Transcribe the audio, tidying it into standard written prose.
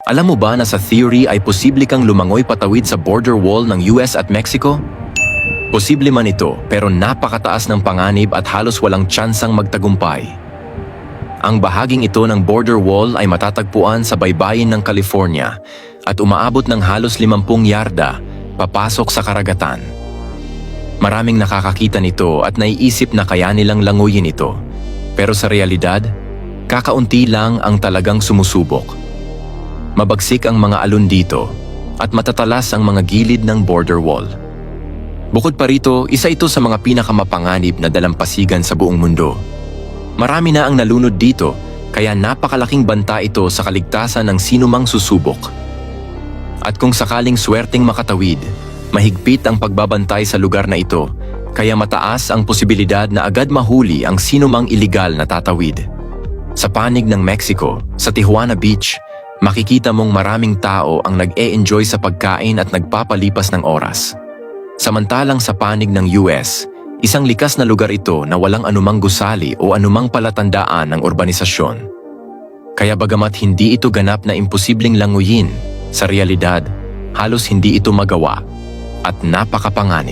Alam mo ba na sa theory ay posible kang lumangoy patawid sa border wall ng US at Mexico? Posible man ito, pero napakataas ng panganib at halos walang tsansang magtagumpay. Ang bahaging ito ng border wall ay matatagpuan sa baybayin ng California at umaabot ng halos 50 yarda papasok sa karagatan. Maraming nakakakita nito at naiisip na kaya nilang languyin ito. Pero sa realidad, kakaunti lang ang talagang sumusubok. Mabagsik ang mga alon dito at matatalas ang mga gilid ng border wall. Bukod pa rito, isa ito sa mga pinakamapanganib na dalampasigan sa buong mundo. Marami na ang nalunod dito, kaya napakalaking banta ito sa kaligtasan ng sinumang susubok. At kung sakaling swerteng makatawid, mahigpit ang pagbabantay sa lugar na ito, kaya mataas ang posibilidad na agad mahuli ang sinumang iligal na tatawid. Sa panig ng Mexico, sa Tijuana Beach, makikita mong maraming tao ang nag-e-enjoy sa pagkain at nagpapalipas ng oras. Samantalang sa panig ng US, isang likas na lugar ito na walang anumang gusali o anumang palatandaan ng urbanisasyon. Kaya bagamat hindi ito ganap na imposibleng languyin, sa realidad, halos hindi ito magawa at napakapanganib.